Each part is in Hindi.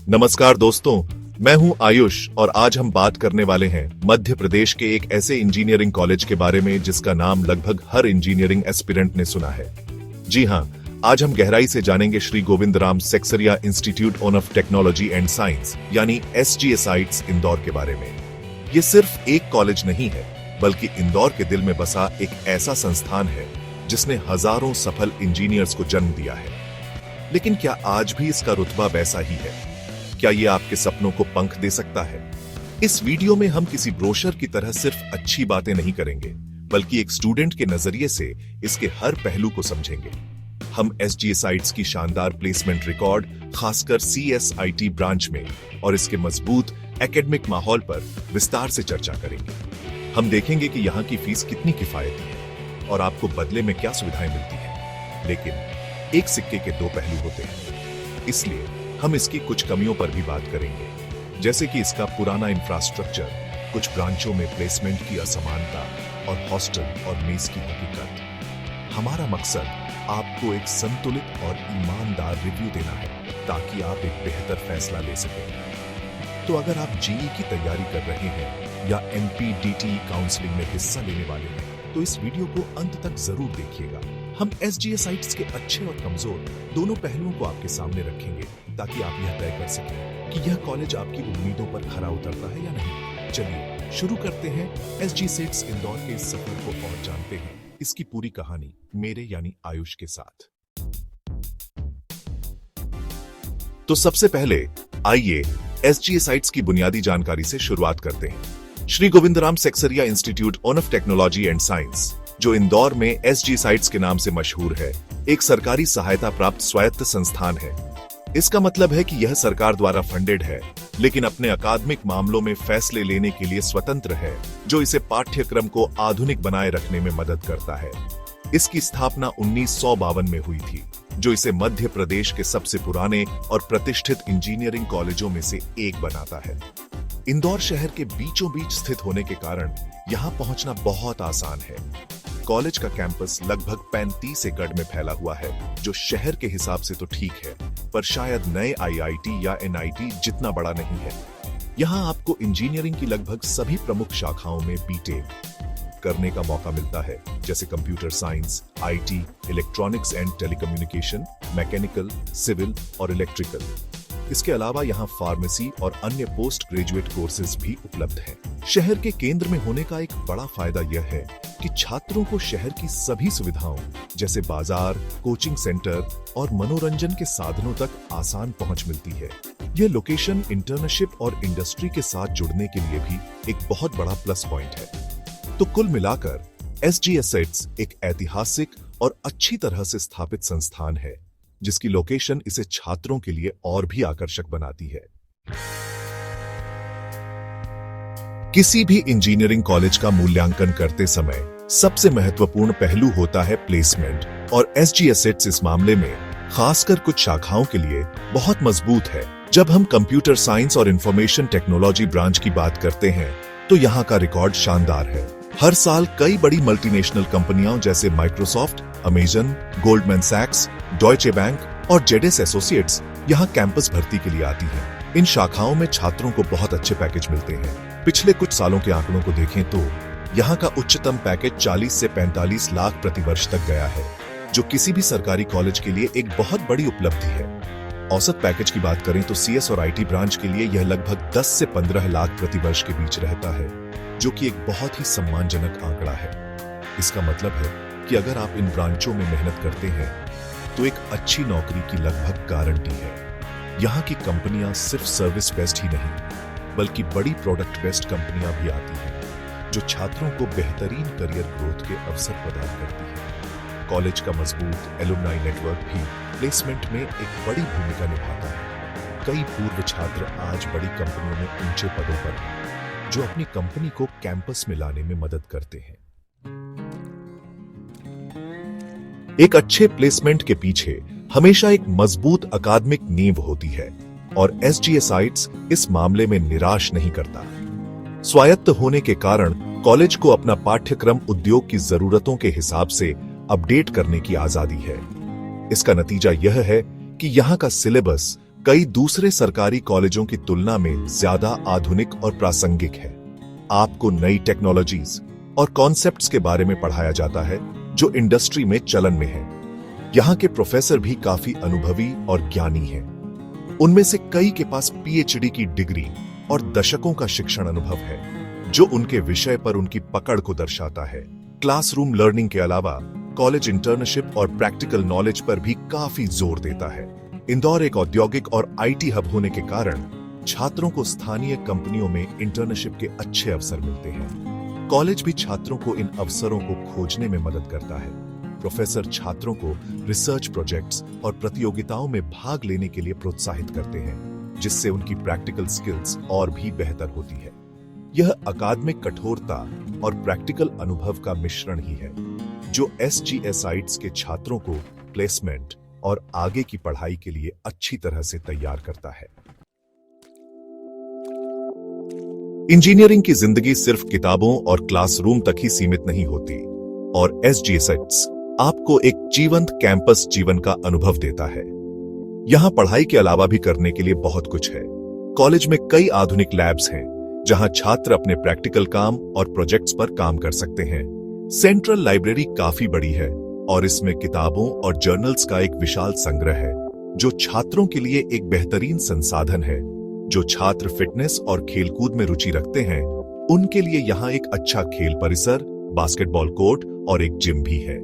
नमस्कार दोस्तों, मैं हूं आयुष और आज हम बात करने वाले हैं मध्य प्रदेश के एक ऐसे इंजीनियरिंग कॉलेज के बारे में जिसका नाम लगभग हर इंजीनियरिंग एस्पिरेंट ने सुना है। जी हां, आज हम गहराई से जानेंगे Shri Govindram Seksaria institute of technology and science यानी SGSITES इंदौर के बारे में। ये सिर्फ एक कॉलेज नहीं है, बल्कि इंदौर के दिल में बसा एक ऐसा संस्थान है जिसने हजारों सफल इंजीनियर्स को जन्म दिया है। लेकिन क्या आज भी इसका रुतबा वैसा ही है? क्या ये आपके सपनों को पंख दे सकता है? इस वीडियो में हम किसी ब्रोशर की तरह सिर्फ अच्छी बातें नहीं करेंगे, बल्कि एक स्टूडेंट के नजरिए से इसके हर पहलू को समझेंगे। हम SGSITES की शानदार प्लेसमेंट रिकॉर्ड, खासकर CSIT ब्रांच में, और इसके मजबूत एकेडमिक माहौल पर विस्तार से चर्चा करेंगे। हम देखेंगे कि यहाँ की फीस कितनी किफायती है और आपको बदले में क्या सुविधाएं मिलती हैं। लेकिन एक सिक्के के दो पहलू होते हैं, इसलिए हम इसकी कुछ कमियों पर भी बात करेंगे, जैसे कि इसका पुराना इंफ्रास्ट्रक्चर, कुछ ब्रांचों में प्लेसमेंट की असमानता और हॉस्टल और मेस की हकीकत। हमारा मकसद आपको एक संतुलित और ईमानदार रिव्यू देना है ताकि आप एक बेहतर फैसला ले सकें। तो अगर आप GE की तैयारी कर रहे हैं या MPDT काउंसलिंग में हिस्सा लेने वाले हैं, तो इस वीडियो को अंत तक जरूर देखिएगा। हम SGSITES के अच्छे और कमजोर दोनों पहलुओं को आपके सामने रखेंगे ताकि आप यह तय कर सकें कि यह कॉलेज आपकी उम्मीदों पर खरा उतरता है या नहीं। चलिए शुरू करते हैं SGSITES इंदौर के इस सफर को और जानते हैं इसकी पूरी कहानी मेरे यानी आयुष के साथ। तो सबसे पहले आइए SGSITES की बुनियादी जानकारी से शुरुआत करते हैं। Shri Govindram Seksaria institute of technology and science, जो इंदौर में SGSITES के नाम से मशहूर है, एक सरकारी सहायता प्राप्त स्वायत्त संस्थान है। इसका मतलब है कि यह सरकार द्वारा फंडेड है, लेकिन अपने अकादमिक मामलों में फैसले लेने के लिए स्वतंत्र है, जो इसे पाठ्यक्रम को आधुनिक बनाए रखने में मदद करता है। इसकी स्थापना 1952 में हुई थी, जो इसे मध्य प्रदेश के सबसे पुराने और प्रतिष्ठित इंजीनियरिंग कॉलेजों में से एक बनाता है। इंदौर शहर के बीचों बीच स्थित होने के कारण यहाँ पहुंचना बहुत आसान है। कॉलेज का कैंपस लगभग 35 एकड़ में फैला हुआ है, जो शहर के हिसाब से तो ठीक है, पर शायद नए IIT या NIT जितना बड़ा नहीं है। यहाँ आपको इंजीनियरिंग की लगभग सभी प्रमुख शाखाओं में BTech करने का मौका मिलता है, जैसे computer science, IT, electronics and telecommunication, mechanical, civil और इलेक्ट्रिकल। इसके अलावा यहाँ फार्मेसी और अन्य पोस्ट ग्रेजुएट कोर्सेज भी उपलब्ध हैं। शहर के केंद्र में होने का एक बड़ा फायदा यह है कि छात्रों को शहर की सभी सुविधाओं जैसे बाजार, कोचिंग सेंटर और मनोरंजन के साधनों तक आसान पहुंच मिलती है। यह लोकेशन इंटर्नशिप और इंडस्ट्री के साथ जुड़ने के लिए भी एक बहुत बड़ा प्लस पॉइंट है। तो कुल मिलाकर SGSITES एक ऐतिहासिक और अच्छी तरह से स्थापित संस्थान है, जिसकी लोकेशन इसे छात्रों के लिए और भी आकर्षक बनाती है। किसी भी इंजीनियरिंग कॉलेज का मूल्यांकन करते समय सबसे महत्वपूर्ण पहलू होता है प्लेसमेंट, और SGSITES इस मामले में खासकर कुछ शाखाओं के लिए बहुत मजबूत है। जब हम कंप्यूटर साइंस और इंफॉर्मेशन टेक्नोलॉजी ब्रांच की बात करते हैं, तो यहाँ का रिकॉर्ड शानदार है। हर साल कई बड़ी मल्टीनेशनल कंपनियां जैसे माइक्रोसॉफ्ट, अमेजन, गोल्डमैन सैक्स, डॉयचे बैंक और जेडेस एसोसिएट्स यहाँ कैंपस भर्ती के लिए आती हैं। इन शाखाओं में छात्रों को बहुत अच्छे पैकेज मिलते हैं। पिछले कुछ सालों के आंकड़ों को देखें तो यहाँ का उच्चतम पैकेज 40 से 45 लाख प्रति वर्ष तक गया है, जो किसी भी सरकारी कॉलेज के लिए एक बहुत बड़ी उपलब्धि है। औसत पैकेज की बात करें तो CS और IT ब्रांच के लिए यह लगभग 10 से 15 लाख प्रति वर्ष के बीच रहता है, जो कि एक बहुत ही सम्मानजनक आंकड़ा है। इसका मतलब है कि अगर आप इन ब्रांचों में मेहनत करते हैं तो एक अच्छी नौकरी की लगभग गारंटी है। यहाँ की कंपनियां सिर्फ सर्विस बेस्ड ही नहीं, बल्कि बड़ी प्रोडक्ट बेस्ड कंपनियां भी आती हैं, जो छात्रों को बेहतरीन करियर ग्रोथ के अवसर प्रदान करती है। कॉलेज का मजबूत एलुमनाई नेटवर्क भी प्लेसमेंट में एक बड़ी भूमिका निभाता है। कई पूर्व छात्र आज बड़ी कंपनियों में ऊंचे पदों पर हैं, जो अपनी कंपनी को कैंपस में लाने में मदद करते हैं। एक अच्छे प्लेसमेंट के पीछे हमेशा एक मजबूत अकादमिक नींव होती है, और SGSITES इस मामले में निराश नहीं करता। स्वायत्त होने के कारण कॉलेज को अपना पाठ्यक्रम उद्योग की जरूरतों के हिसाब से अपडेट करने की आजादी है। इसका नतीजा यह है कि यहाँ का सिलेबस कई दूसरे सरकारी कॉलेजों की तुलना में ज्यादा आधुनिक और प्रासंगिक है। आपको नई टेक्नोलॉजीज और कॉन्सेप्ट्स के बारे में पढ़ाया जाता है जो इंडस्ट्री में चलन में है। यहाँ के प्रोफेसर भी काफी अनुभवी और ज्ञानी हैं। उनमें से कई के पास पीएचडी की डिग्री और दशकों का शिक्षण अनुभव है, जो उनके विषय पर उनकी पकड़ को दर्शाता है। क्लासरूम लर्निंग के अलावा कॉलेज इंटर्नशिप और प्रैक्टिकल नॉलेज पर भी काफी जोर देता है। इंदौर एक औद्योगिक और आईटी हब होने के कारण छात्रों को स्थानीय कंपनियों में इंटर्नशिप के अच्छे अवसर मिलते हैं। कॉलेज भी छात्रों को इन अवसरों को खोजने में मदद करता है। प्रोफेसर छात्रों को रिसर्च प्रोजेक्ट्स और प्रतियोगिताओं में भाग लेने के लिए प्रोत्साहित करते हैं, जिससे उनकी प्रैक्टिकल स्किल्स और भी बेहतर होती है। यह अकादमिक कठोरता और प्रैक्टिकल अनुभव का मिश्रण ही है, जो एसजीएसाइट्स के छात्रों को प्लेसमेंट और आगे की पढ़ाई के लिए अच्छी तरह से तैयार करता है। इंजीनियरिंग की जिंदगी सिर्फ किताबों और क्लासरूम तक ही सीमित नहीं होती, और एसजीएसाइट्स आपको एक जीवंत कैंपस जीवन का अनुभव देता है। यहां पढ़ाई के अलावा भी करने के लिए बहुत कुछ है। कॉलेज में कई आधुनिक लैब्स हैं, जहां छात्र अपने प्रैक्टिकल काम और प्रोजेक्ट्स पर काम कर सकते हैं। सेंट्रल लाइब्रेरी काफी बड़ी है और इसमें किताबों और जर्नल्स का एक विशाल संग्रह है, जो छात्रों के लिए एक बेहतरीन संसाधन है। जो छात्र फिटनेस और खेलकूद में रुचि रखते हैं, उनके लिए यहाँ एक अच्छा खेल परिसर, बास्केटबॉल कोर्ट और एक जिम भी है।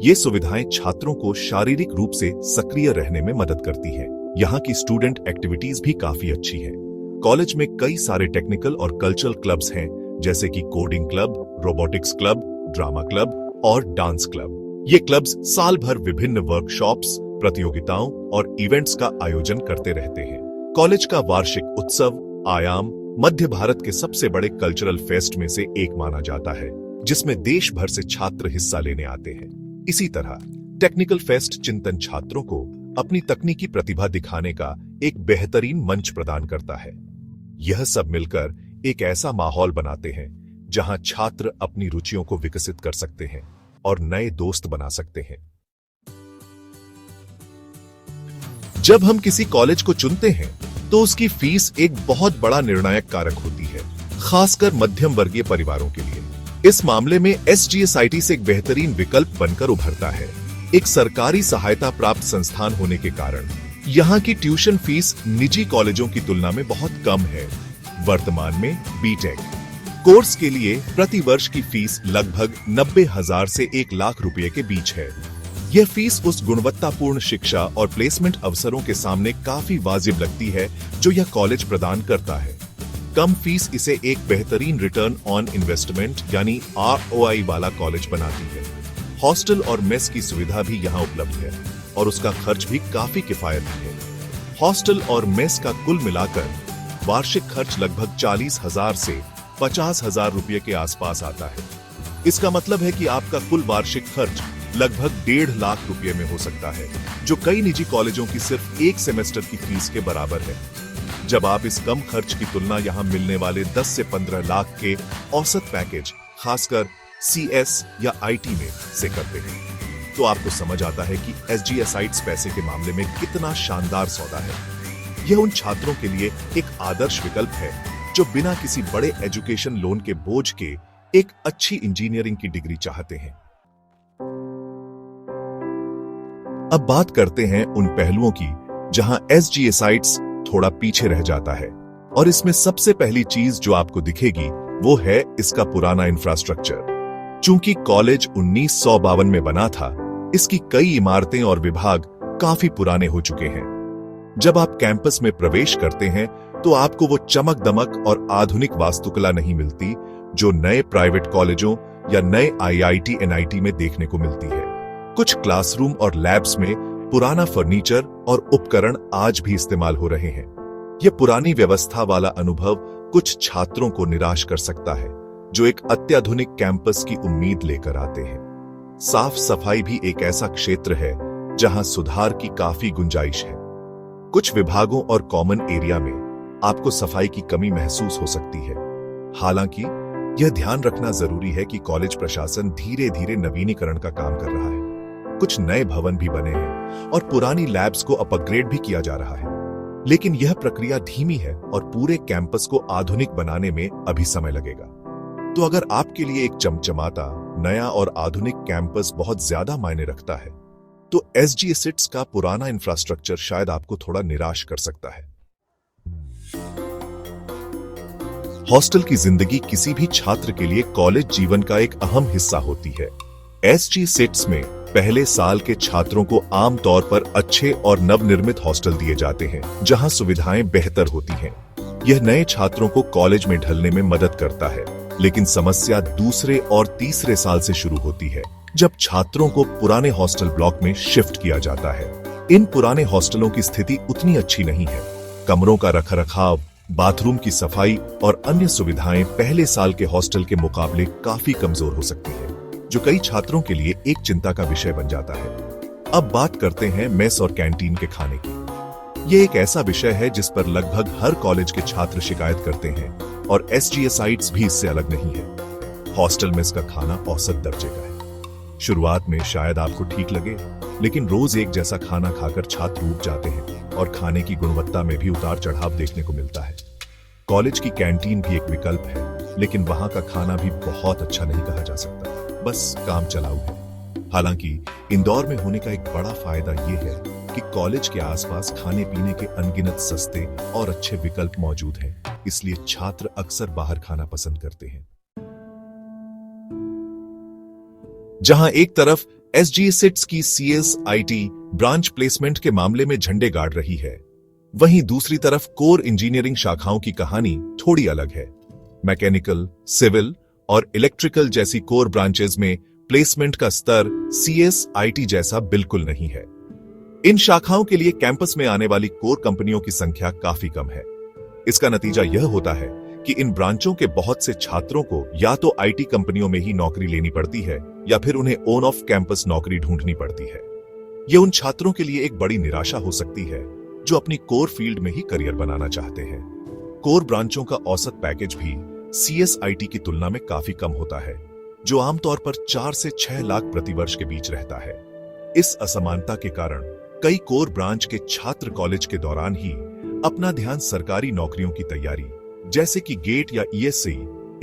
ये सुविधाएं छात्रों को शारीरिक रूप से सक्रिय रहने में मदद करती हैं। यहाँ की स्टूडेंट एक्टिविटीज भी काफी अच्छी हैं। कॉलेज में कई सारे टेक्निकल और कल्चरल क्लब्स हैं, जैसे कि coding club, robotics club, drama club और डांस क्लब। ये क्लब्स साल भर विभिन्न वर्कशॉप्स, प्रतियोगिताओं और इवेंट्स का आयोजन करते रहते हैं। कॉलेज का वार्षिक उत्सव आयाम मध्य भारत के सबसे बड़े कल्चरल फेस्ट में से एक माना जाता है, जिसमें देश भर से छात्र हिस्सा लेने आते हैं। इसी तरह टेक्निकल फेस्ट चिंतन छात्रों को अपनी तकनीकी प्रतिभा दिखाने का एक बेहतरीन मंच प्रदान करता है। यह सब मिलकर एक ऐसा माहौल बनाते हैं जहां छात्र अपनी रुचियों को विकसित कर सकते हैं और नए दोस्त बना सकते हैं। जब हम किसी कॉलेज को चुनते हैं तो उसकी फीस एक बहुत बड़ा निर्णायक कारक होती है, खासकर मध्यम वर्गीय परिवारों के लिए। इस मामले में एसजीएसआईटी एक बेहतरीन विकल्प बनकर उभरता है। एक सरकारी सहायता प्राप्त संस्थान होने के कारण यहाँ की ट्यूशन फीस निजी कॉलेजों की तुलना में बहुत कम है। वर्तमान में बीटेक कोर्स के लिए प्रति वर्ष की फीस लगभग 90,000 से 1 लाख रुपए के बीच है। यह फीस उस गुणवत्तापूर्ण शिक्षा और प्लेसमेंट अवसरों के सामने काफी वाजिब लगती है जो यह कॉलेज प्रदान करता है। कम फीस इसे एक बेहतरीन रिटर्न ऑन इन्वेस्टमेंट यानी आरओआई वाला कॉलेज बनाती है। हॉस्टल और मेस की सुविधा भी यहाँ उपलब्ध है और उसका खर्च भी काफी किफायती है। हॉस्टल और मेस का कुल मिलाकर वार्षिक खर्च लगभग 40,000 से 50,000 रुपये के आसपास आता है। इसका मतलब है कि आपका कुल वार्षिक खर्च लगभग 1.5 लाख रुपए में हो सकता है, जो कई निजी कॉलेजों की सिर्फ एक सेमेस्टर की फीस के बराबर है। जब आप इस कम खर्च की तुलना यहाँ मिलने वाले 10 से 15 लाख के औसत पैकेज, खासकर सीएस या आईटी में से करते हैं, तो आपको समझ आता है कि एसजीएसाइट्स पैसे के मामले में कितना शानदार सौदा है। यह उन छात्रों के लिए एक आदर्श विकल्प है जो बिना किसी बड़े एजुकेशन लोन के बोझ के एक अच्छी इंजीनियरिंग की डिग्री चाहते हैं। अब बात करते हैं उन पहलुओं की जहां एसजीएसाइट्स थोड़ा पीछे रह जाता है, और इसमें सबसे पहली चीज जो आपको दिखेगी वो है इसका पुराना इंफ्रास्ट्रक्चर। चूंकि कॉलेज 1952 में बना था, इसकी कई इमारतें और विभाग काफी पुराने हो चुके हैं। जब आप कैंपस में प्रवेश करते हैं तो आपको वो चमक दमक और आधुनिक वास्तुकला नहीं मिलती जो नए प्राइवेट कॉलेजों या नए आईआईटी एनआईटी में देखने को मिलती है। कुछ क्लासरूम और लैब्स में पुराना फर्नीचर और उपकरण आज भी इस्तेमाल हो रहे हैं। यह पुरानी व्यवस्था वाला अनुभव कुछ छात्रों को निराश कर सकता है जो एक अत्याधुनिक कैंपस की उम्मीद लेकर आते हैं। साफ सफाई भी एक ऐसा क्षेत्र है जहां सुधार की काफी गुंजाइश है। कुछ विभागों और कॉमन एरिया में आपको सफाई की कमी महसूस हो सकती है। हालांकि यह ध्यान रखना जरूरी है कि कॉलेज प्रशासन धीरे धीरे नवीनीकरण का काम कर रहा है। कुछ नए भवन भी बने हैं और पुरानी लैब्स को अपग्रेड भी किया जा रहा है। लेकिन यह प्रक्रिया धीमी है और पूरे कैंपस को आधुनिक बनाने में अभी समय लगेगा। तो अगर आपके लिए एक चमचमाता, नया और आधुनिक कैंपस बहुत ज्यादा मायने रखता है, तो एसजी एसिट्स का पुराना इंफ्रास्ट्रक्चर शायद आपको थोड़ा निराश कर सकता है। हॉस्टल की जिंदगी किसी भी छात्र के लिए कॉलेज जीवन का एक अहम हिस्सा होती है। एसजी एसिट्स में पहले साल के छात्रों को आमतौर पर अच्छे और नवनिर्मित हॉस्टल दिए जाते हैं, जहां सुविधाएं बेहतर होती हैं। यह नए छात्रों को कॉलेज में ढलने में मदद करता है, लेकिन समस्या दूसरे और तीसरे साल से शुरू होती है, जब छात्रों को पुराने हॉस्टल ब्लॉक में शिफ्ट किया जाता है। इन पुराने हॉस्टलों की स्थिति उतनी अच्छी नहीं है। कमरों का रखरखाव, बाथरूम की सफाई और अन्य सुविधाएं पहले साल के हॉस्टल के मुकाबले काफी कमजोर हो सकती है, जो कई छात्रों के लिए एक चिंता का विषय बन जाता है। अब बात करते हैं मेस और कैंटीन के खाने की। ये एक ऐसा विषय है जिस पर लगभग हर कॉलेज के छात्र शिकायत करते हैं, और एसजीएसाइट्स भी इससे अलग नहीं है। हॉस्टल मेस का खाना औसत दर्जे का है। शुरुआत में शायद आपको ठीक लगे, लेकिन रोज एक जैसा खाना खाकर छात्र ऊब जाते हैं और खाने की गुणवत्ता में भी उतार चढ़ाव देखने को मिलता है। कॉलेज की कैंटीन भी एक विकल्प है, लेकिन वहां का खाना भी बहुत अच्छा नहीं कहा जा सकता, बस काम चलाऊ है। हालांकि इंदौर में होने का एक बड़ा फायदा यह है कि कॉलेज के आसपास खाने पीने के अनगिनत सस्ते और अच्छे विकल्प मौजूद हैं, इसलिए छात्र अक्सर बाहर खाना पसंद करते हैं। जहां एक तरफ एसजीएसिट्स की सीएसआईटी ब्रांच प्लेसमेंट के मामले में झंडे गाड़ रही है, वहीं दूसरी तरफ कोर इंजीनियरिंग शाखाओं की कहानी थोड़ी अलग है। मैकेनिकल, सिविल और इलेक्ट्रिकल जैसी कोर ब्रांचेस में प्लेसमेंट का स्तर सीएसआईटी जैसा बिल्कुल नहीं है। इन शाखाओं के लिए कैंपस में आने वाली कोर कंपनियों की संख्या काफी कम है। इसका नतीजा यह होता है कि इन ब्रांचों के बहुत से छात्रों को या तो आईटी कंपनियों में ही नौकरी लेनी पड़ती है, या फिर उन्हें ऑन ऑफ कैंपस नौकरी ढूंढनी पड़ती है। यह उन छात्रों के लिए एक बड़ी निराशा हो सकती है जो अपनी कोर फील्ड में ही करियर बनाना चाहते हैं। कोर ब्रांचों का औसत पैकेज भी सीएसआईटी की तुलना में काफी कम होता है, जो आमतौर पर 4 से 6 लाख प्रति वर्ष के बीच रहता है। इस असमानता के कारण कई कोर ब्रांच के छात्र कॉलेज के दौरान ही अपना ध्यान सरकारी नौकरियों की तैयारी, जैसे कि गेट या ईएससी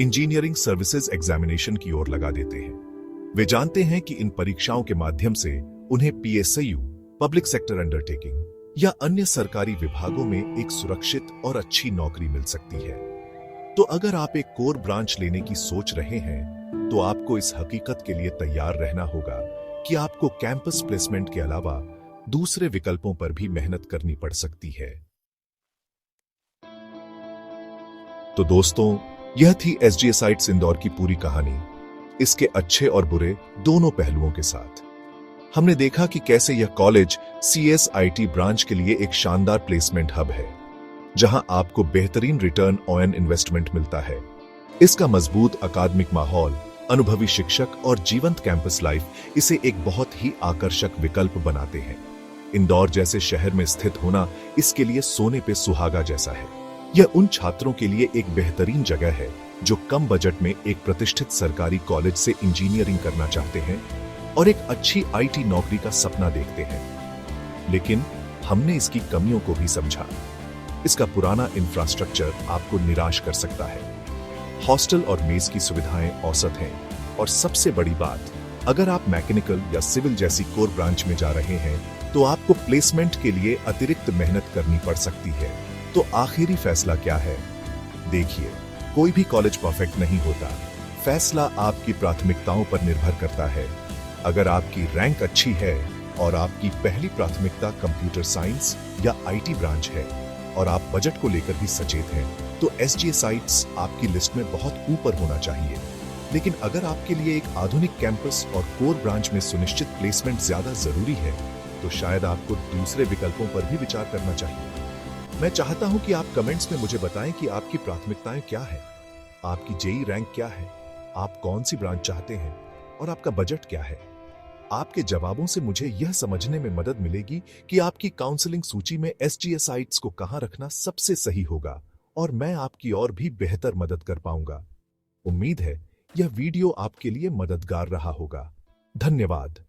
इंजीनियरिंग सर्विसेज एग्जामिनेशन की ओर लगा देते हैं। वे जानते हैं कि इन परीक्षाओं के माध्यम से उन्हें पीएसयू, पब्लिक सेक्टर अंडरटेकिंग या अन्य सरकारी विभागों में एक सुरक्षित और अच्छी नौकरी मिल सकती है। तो अगर आप एक कोर ब्रांच लेने की सोच रहे हैं, तो आपको इस हकीकत के लिए तैयार रहना होगा कि आपको कैंपस प्लेसमेंट के अलावा दूसरे विकल्पों पर भी मेहनत करनी पड़ सकती है। तो दोस्तों, यह थी एसजीएसाइट्स इंदौर की पूरी कहानी, इसके अच्छे और बुरे दोनों पहलुओं के साथ। हमने देखा कि कैसे यह कॉलेज सीएसआईटी ब्रांच के लिए एक शानदार प्लेसमेंट हब है, जहां आपको बेहतरीन रिटर्न ऑन इन्वेस्टमेंट मिलता है। इसका मजबूत अकादमिक माहौल, अनुभवी शिक्षक और जीवंत कैंपस लाइफ इसे एक बहुत ही आकर्षक विकल्प बनाते हैं। इंदौर जैसे शहर में स्थित होना इसके लिए सोने पे सुहागा जैसा है। यह उन छात्रों के लिए एक बेहतरीन जगह है जो कम बजट में एक प्रतिष्ठित सरकारी कॉलेज से इंजीनियरिंग करना चाहते हैं और एक अच्छी आईटी नौकरी का सपना देखते हैं। लेकिन हमने इसकी कमियों को भी समझा। इसका पुराना इंफ्रास्ट्रक्चर आपको निराश कर सकता है। हॉस्टल और मेस की सुविधाएं औसत हैं, और सबसे बड़ी बात, अगर आप मैकेनिकल या सिविल जैसी कोर ब्रांच में जा रहे हैं, तो आपको प्लेसमेंट के लिए अतिरिक्त मेहनत करनी पड़ सकती है। तो आखिरी फैसला क्या है? देखिए, कोई भी कॉलेज परफेक्ट नहीं होता। फैसला आपकी प्राथमिकताओं पर निर्भर करता है। अगर आपकी रैंक अच्छी है और आपकी पहली प्राथमिकता कंप्यूटर साइंस या आईटी ब्रांच है और आप बजट को लेकर भी सचेत हैं, तो एसजीएसाइट्स आपकी लिस्ट में बहुत ऊपर होना चाहिए। लेकिन अगर आपके लिए एक आधुनिक कैंपस और कोर ब्रांच में सुनिश्चित प्लेसमेंट ज्यादा जरूरी है, तो शायद आपको दूसरे विकल्पों पर भी विचार करना चाहिए। मैं चाहता हूं कि आप कमेंट्स में मुझे बताएं कि आपकी प्राथमिकताएं क्या है, आपकी जेई रैंक क्या है, आप कौन सी ब्रांच चाहते हैं और आपका बजट क्या है। आपके जवाबों से मुझे यह समझने में मदद मिलेगी कि आपकी काउंसलिंग सूची में एसजीएसाइट्स को कहां रखना सबसे सही होगा, और मैं आपकी और भी बेहतर मदद कर पाऊंगा। उम्मीद है यह वीडियो आपके लिए मददगार रहा होगा। धन्यवाद।